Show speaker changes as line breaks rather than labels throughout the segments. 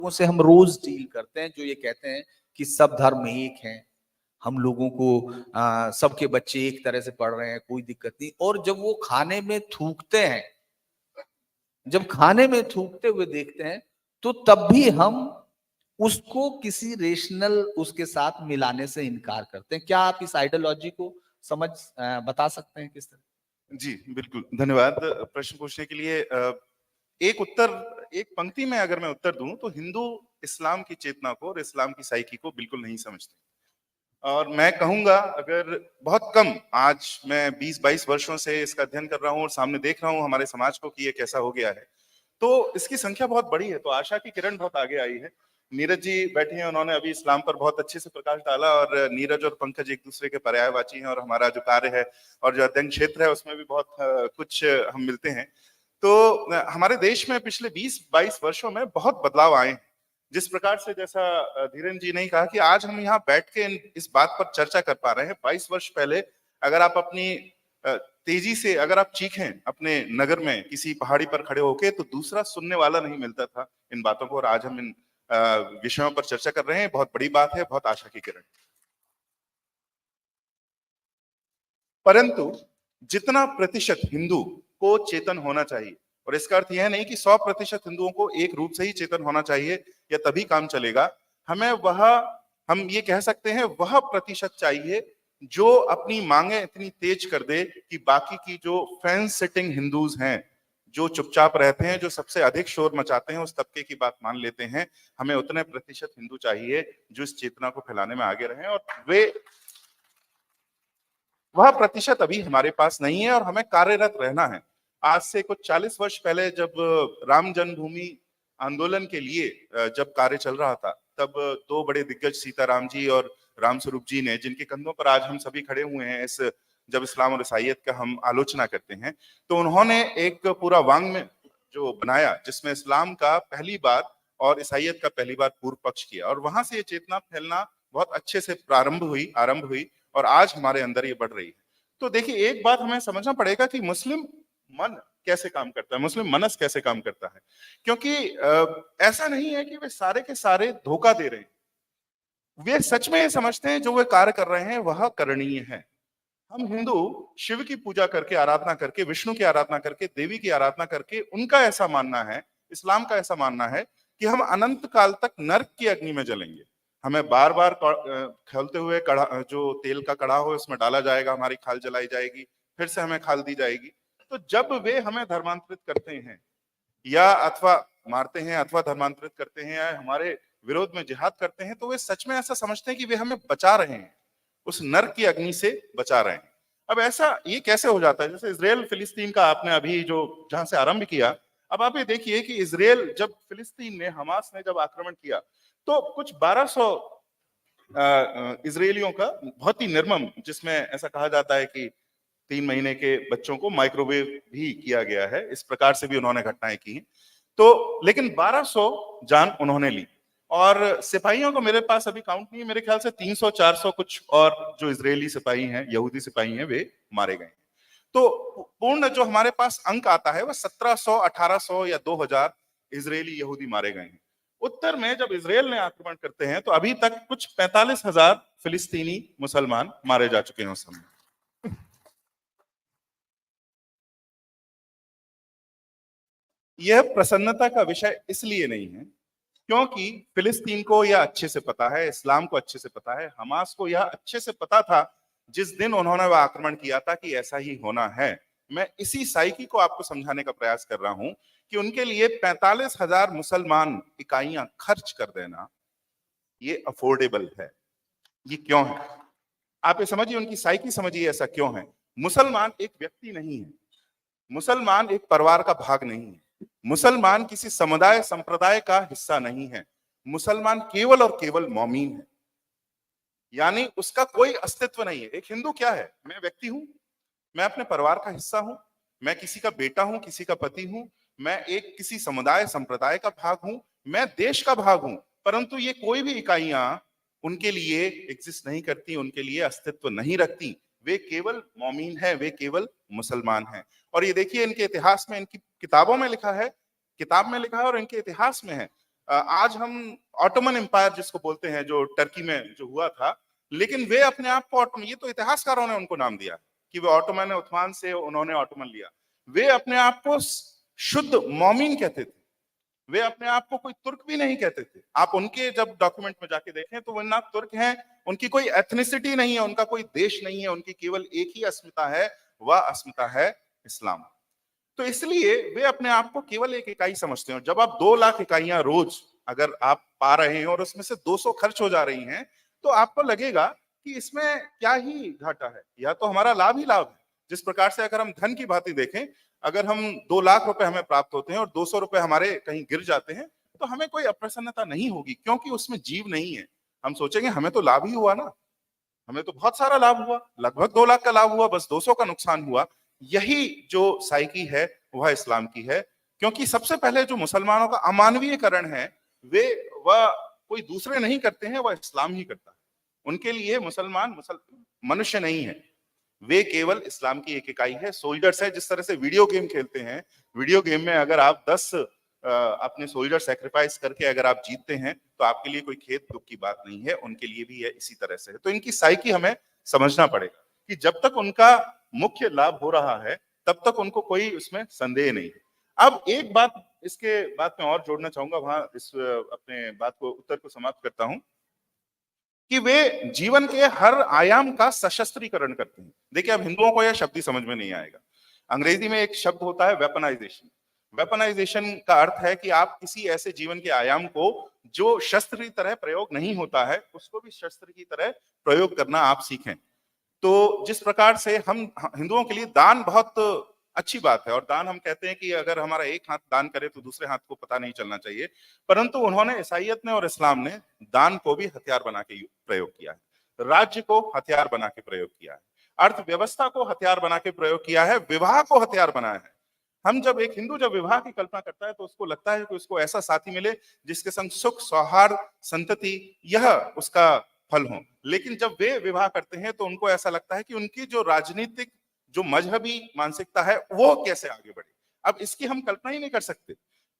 लोगों से हम रोज डील करते हैं जो ये कहते हैं कि सब धर्म एक हैं, हम लोगों को सबके बच्चे एक तरह से पढ़ रहे हैं, कोई दिक्कत नहीं। और जब वो खाने में थूकते हैं, जब खाने में थूकते हुए देखते हैं, तो तब भी हम उसको किसी रेशनल उसके साथ मिलाने से इनकार करते हैं। क्या आप इस आइडियोलॉजी को समझ बता सकते हैं किस तरह?
जी, बिल्कुल। धन्यवाद प्रश्न पूछने के लिए। एक पंक्ति में अगर मैं उत्तर दूं तो हिंदू इस्लाम की चेतना को और इस्लाम की साइकी को बिल्कुल नहीं समझते। और मैं कहूंगा, अगर बहुत कम, आज मैं 20-22 वर्षों से इसका अध्ययन कर रहा हूं और सामने देख रहा हूं हमारे समाज को कि ये कैसा हो गया है, तो इसकी संख्या बहुत बड़ी है। तो आशा की किरण बहुत आगे आई है। नीरज जी बैठे हैं, उन्होंने अभी इस्लाम पर बहुत अच्छे से प्रकाश डाला, और नीरज और पंकज एक दूसरे के पर्यायवाची हैं, और हमारा जो कार्य है और जो अध्ययन क्षेत्र है उसमें भी बहुत कुछ हम मिलते हैं। तो हमारे देश में पिछले 20-22 वर्षों में बहुत बदलाव आए हैं। जिस प्रकार से, जैसा धीरेन्द्र जी ने कहा कि आज हम यहाँ बैठ के इस बात पर चर्चा कर पा रहे हैं, 22 वर्ष पहले अगर आप अपनी तेजी से अगर आप चीखें अपने नगर में किसी पहाड़ी पर खड़े होके, तो दूसरा सुनने वाला नहीं मिलता था इन बातों को। और आज हम इन विषयों पर चर्चा कर रहे हैं, बहुत बड़ी बात है, बहुत आशा की किरण। परंतु जितना प्रतिशत हिंदू को चेतन होना चाहिए, और इसका अर्थ यह नहीं कि 100% हिंदुओं को एक रूप से ही चेतन होना चाहिए या तभी काम चलेगा, हमें हम ये कह सकते हैं वह प्रतिशत चाहिए जो अपनी मांगे इतनी तेज कर दे कि बाकी की जो फेंस सिटिंग हिंदूज हैं, जो चुपचाप रहते हैं, जो सबसे अधिक शोर मचाते हैं, उस तबके की बात मान लेते हैं। हमें उतने प्रतिशत हिंदू चाहिए जो इस चेतना को फैलाने में आगे रहें, और वह प्रतिशत अभी हमारे पास नहीं है, और हमें कार्यरत रहना है। आज से कुछ 40 वर्ष पहले जब राम जन्मभूमि आंदोलन के लिए जब कार्य चल रहा था, तब दो बड़े दिग्गज सीताराम जी और रामस्वरूप जी ने, जिनके कंधों पर आज हम सभी खड़े हुए हैं, जब इस्लाम और ईसाइयत का हम आलोचना करते हैं, तो उन्होंने एक पूरा वाङ्मय जो बनाया जिसमें इस्लाम का पहली बार और ईसाइयत का पहली बार पूर्व पक्ष किया, और वहां से ये चेतना फैलना बहुत अच्छे से आरंभ हुई, और आज हमारे अंदर ये बढ़ रही है। तो देखिए, एक बात हमें समझना पड़ेगा कि मुस्लिम मन कैसे काम करता है, मुस्लिम मनस कैसे काम करता है। क्योंकि ऐसा नहीं है कि वे सारे के सारे धोखा दे रहे हैं, वे सच में ये समझते हैं जो वे कार्य कर रहे हैं वह करणीय है। हम हिंदू शिव की पूजा करके, आराधना करके, विष्णु की आराधना करके, देवी की आराधना करके, उनका ऐसा मानना है, इस्लाम का ऐसा मानना है कि हम अनंत काल तक नरक की अग्नि में जलेंगे। हमें बार बार खौलते हुए जो तेल का कड़ा हो उसमें डाला जाएगा, हमारी खाल जलाई जाएगी, फिर से हमें खाल दी जाएगी। तो जब वे हमें धर्मांतरित करते हैं या अथवा मारते हैं अथवा धर्मांतरित करते हैं या हमारे विरोध में जिहाद करते हैं, तो वे सच में ऐसा समझते हैं कि वे हमें बचा रहे हैं, उस नरक की अग्नि से बचा रहे हैं। अब ऐसा ये कैसे हो जाता है? जैसे इजराइल फिलिस्तीन का आपने अभी जो जहां से आरंभ किया, अब आप ये देखिए कि इजराइल जब फिलिस्तीन ने, हमास ने जब आक्रमण किया, तो कुछ 1200 इजरायलियों का बहुत ही निर्मम, जिसमें ऐसा कहा जाता है कि 3 महीने के बच्चों को माइक्रोवेव भी किया गया है, इस प्रकार से भी उन्होंने घटनाएं की। तो लेकिन 1200 जान उन्होंने ली, और सिपाहियों को मेरे पास अभी काउंट नहीं है, मेरे ख्याल से 300-400 कुछ और जो इजरायली सिपाही हैं, यहूदी सिपाही हैं, वे मारे गए। तो पूर्ण जो हमारे पास अंक आता है वह 1700, 1800 या 2000 इजरायली यहूदी मारे गए हैं। उत्तर में जब इजराइल ने आक्रमण करते हैं तो अभी तक कुछ 45,000 फिलिस्तीनी मुसलमान मारे जा चुके हैं उस समय। यह प्रसन्नता का विषय इसलिए नहीं है क्योंकि फिलिस्तीन को यह अच्छे से पता है, इस्लाम को अच्छे से पता है, हमास को यह अच्छे से पता था जिस दिन उन्होंने वह आक्रमण किया था कि ऐसा ही होना है। मैं इसी साइकी को आपको समझाने का प्रयास कर रहा हूं कि उनके लिए 45,000 मुसलमान इकाइयां खर्च कर देना ये अफोर्डेबल है। ये क्यों है? आप ये समझिए, उनकी साइकी समझिए, ऐसा क्यों है। मुसलमान एक व्यक्ति नहीं है, मुसलमान एक परिवार का भाग नहीं है, मुसलमान किसी समुदाय संप्रदाय का हिस्सा नहीं है, मुसलमान केवल और केवल मोमीन है, यानी उसका कोई अस्तित्व नहीं है। एक हिंदू क्या है? मैं व्यक्ति हूं, मैं अपने परिवार का हिस्सा हूं, मैं किसी का बेटा हूं, किसी का पति हूं, मैं एक किसी समुदाय संप्रदाय का भाग हूं, मैं देश का भाग हूं, परंतु ये कोई भी इकाइयां उनके लिए एग्जिस्ट नहीं करती, उनके लिए अस्तित्व नहीं रखती। वे केवल मोमीन है, वे केवल मुसलमान हैं। और ये देखिए, इनके इतिहास में, इनकी किताबों में लिखा है, किताब में लिखा है और इनके इतिहास में है। आज हम ऑटोमन एम्पायर जिसको बोलते हैं, जो टर्की में जो हुआ था, लेकिन वे अपने आप को ऑटोमन, ये तो इतिहासकारों ने उनको नाम दिया कि वे ऑटोमन है, उस्मान से उन्होंने ऑटोमन लिया। वे अपने आप को शुद्ध मोमिन कहते थे, वे अपने आप को कोई तुर्क भी नहीं कहते थे। आप उनके जब डॉक्यूमेंट में जाके देखें तो वो ना तुर्क हैं, उनकी कोई एथनिसिटी नहीं है, उनका कोई देश नहीं है, उनकी केवल एक ही अस्मिता है, वह अस्मिता है इस्लाम। तो इसलिए वे अपने आप को केवल एक इकाई समझते हैं। जब आप 2 लाख इकाइयां रोज अगर आप पा रहे हैं और उसमें से 200 खर्च हो जा रही हैं, तो आपको लगेगा कि इसमें क्या ही घाटा है, या तो हमारा लाभ ही लाभ है। जिस प्रकार से अगर हम धन की बातें देखें, अगर हम 2 लाख रुपए हमें प्राप्त होते हैं और 200 रुपए हमारे कहीं गिर जाते हैं, तो हमें कोई अप्रसन्नता नहीं होगी, क्योंकि उसमें जीव नहीं है। हम सोचेंगे हमें तो लाभ ही हुआ ना, हमें तो बहुत सारा लाभ हुआ, लगभग 2 लाख का लाभ हुआ, बस 200 का नुकसान हुआ। यही जो साइकी है वह इस्लाम की है, क्योंकि सबसे पहले जो मुसलमानों का अमानवीयकरण है, वह कोई दूसरे नहीं करते हैं, वह इस्लाम ही करता है। उनके लिए मुसलमान मनुष्य नहीं है, वे केवल इस्लाम की एक इकाई है, सोल्जर्स है। जिस तरह से वीडियो गेम खेलते हैं, वीडियो गेम में अगर आप 10 अपने सोल्जर सेक्रीफाइस करके अगर आप जीतते हैं, तो आपके लिए कोई खेद दुख की बात नहीं है, उनके लिए भी है इसी तरह से है। तो इनकी साइकी हमें समझना पड़ेगा कि जब तक उनका मुख्य लाभ हो रहा है, तब तक उनको कोई उसमें संदेह नहीं है। अब एक बात इसके बाद में और जोड़ना चाहूंगा, वहां इस अपने बात को उत्तर को समाप्त करता हूं, कि वे जीवन के हर आयाम का सशस्त्रीकरण करते हैं। देखिए, अब हिंदुओं को यह शब्द ही समझ में नहीं आएगा। अंग्रेजी में एक शब्द होता है वेपनाइजेशन। वेपनाइजेशन का अर्थ है कि आप किसी ऐसे जीवन के आयाम को जो शस्त्र की तरह प्रयोग नहीं होता है, उसको भी शस्त्र की तरह प्रयोग करना आप सीखें। तो जिस प्रकार से हम हिंदुओं के लिए दान बहुत अच्छी बात है, और दान हम कहते हैं कि अगर हमारा एक हाथ दान करे तो दूसरे हाथ को पता नहीं चलना चाहिए, परंतु उन्होंने, ईसाइयत ने और इस्लाम ने दान को भी हथियार बना के प्रयोग किया है, राज्य को हथियार बना के प्रयोग किया है, अर्थव्यवस्था को हथियार बना के प्रयोग किया है, विवाह को हथियार बनाया है। हम जब एक हिंदू जब विवाह की कल्पना करता है तो उसको लगता है कि उसको ऐसा साथी मिले जिसके संग सुख, सौहार्द, संतति यह उसका फल हो। लेकिन जब वे विवाह करते हैं तो उनको ऐसा लगता है कि उनकी जो राजनीतिक, जो मजहबी मानसिकता है, वो कैसे आगे बढ़े। अब इसकी हम कल्पना ही नहीं कर सकते,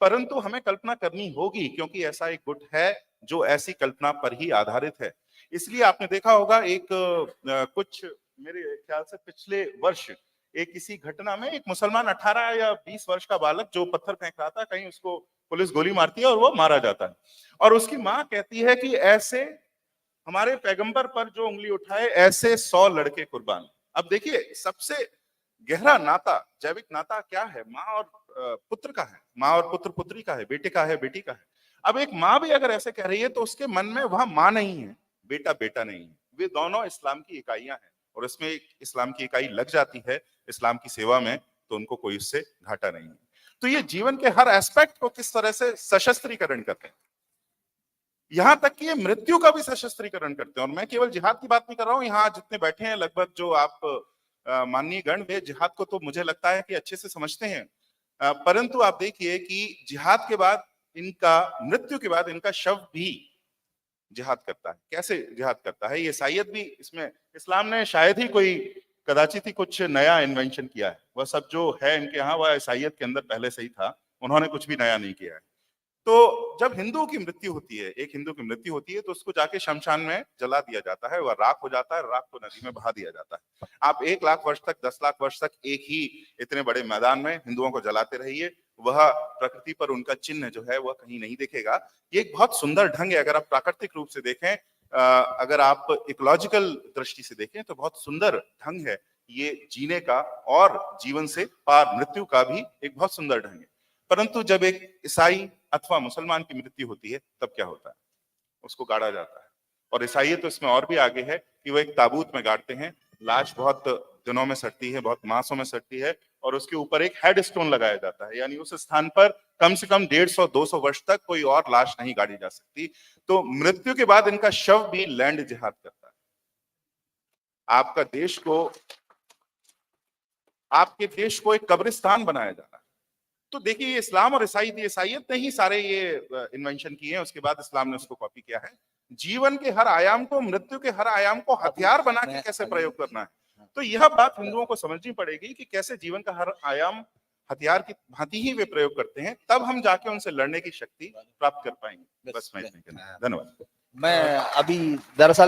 परंतु हमें कल्पना करनी होगी, क्योंकि ऐसा एक गुट है जो ऐसी कल्पना पर ही आधारित है। इसलिए आपने देखा होगा एक कुछ मेरे ख्याल से पिछले वर्ष एक किसी घटना में एक मुसलमान 18 या 20 वर्ष का बालक जो पत्थर फेंक रहा था, कहीं उसको पुलिस गोली मारती है और वो मारा जाता है, और उसकी मां कहती है कि ऐसे हमारे पैगंबर पर जो उंगली उठाए, ऐसे 100 लड़के कुर्बान। अब देखिए, सबसे गहरा नाता, जैविक नाता क्या है? माँ और पुत्र का है, माँ और पुत्र पुत्री का है, बेटे का है, बेटी का है। अब एक माँ भी अगर ऐसे कह रही है तो उसके मन में वहां माँ नहीं है, बेटा बेटा नहीं है, वे दोनों इस्लाम की इकाइयां हैं, और इसमें एक इस्लाम की इकाई लग जाती है इस्लाम की सेवा में, तो उनको कोई उससे घाटा नहीं है। तो ये जीवन के हर एस्पेक्ट को किस तरह से सशस्त्रीकरण करते हैं, यहां तक कि ये मृत्यु का भी सशस्त्रीकरण करते हैं। और मैं केवल जिहाद की बात नहीं कर रहा हूं, यहाँ जितने बैठे हैं लगभग जो आप माननीय गण, वे जिहाद को तो मुझे लगता है कि अच्छे से समझते हैं, परंतु आप देखिए कि जिहाद के बाद इनका, मृत्यु के बाद इनका शव भी जिहाद करता है। कैसे जिहाद करता है? ये ईसाइयत भी इसमें, इस्लाम ने शायद ही कोई, कदाचित ही कुछ नया इन्वेंशन किया है, वह सब जो है इनके यहाँ वह ईसाइयत के अंदर पहले से ही था, उन्होंने कुछ भी नया नहीं किया है। तो जब हिंदू की मृत्यु होती है, एक हिंदू की मृत्यु होती है, तो उसको जाके शमशान में जला दिया जाता है, वह राख हो जाता है, राख को नदी में बहा दिया जाता है। आप 1 लाख वर्ष तक, 10 लाख वर्ष तक एक ही इतने बड़े मैदान में हिंदुओं को जलाते रहिए, वह प्रकृति पर उनका चिन्ह जो है वह कहीं नहीं दिखेगा। ये एक बहुत सुंदर ढंग है, अगर आप प्राकृतिक रूप से देखें, अगर आप इकोलॉजिकल दृष्टि से देखें, तो बहुत सुंदर ढंग है ये जीने का, और जीवन से पार मृत्यु का भी एक बहुत सुंदर ढंग है। परंतु जब एक ईसाई अथवा मुसलमान की मृत्यु होती है, तब क्या होता है? उसको गाड़ा जाता है, और ईसाइयत तो इसमें और भी आगे है कि वो एक ताबूत में गाड़ते हैं, लाश बहुत दिनों में सड़ती है, बहुत मासों में सड़ती है, और उसके ऊपर एक हेड स्टोन लगाया जाता है, यानी उस स्थान पर कम से कम 150-200 वर्ष तक कोई और लाश नहीं गाड़ी जा सकती। तो मृत्यु के बाद इनका शव भी लैंड जिहाद करता है। आपका देश को, आपके देश को एक कब्रिस्तान बनाया जा रहा है। तो देखिए, ये इस्लाम और ईसाइयत ने ही सारे ये इन्वेंशन किए हैं, उसके बाद इस्लाम ने उसको कॉपी किया है। जीवन के हर आयाम को, मृत्यु के हर आयाम को हथियार बना के कैसे प्रयोग करना है, तो यह बात हिंदुओं को समझनी पड़ेगी कि कैसे जीवन का हर आयाम हथियार की भांति ही वे प्रयोग करते हैं, तब हम जाके उनसे लड़ने की शक्ति प्राप्त कर पाएंगे। बस मैं इतना कहना। धन्यवाद।
मैं अभी दरअसल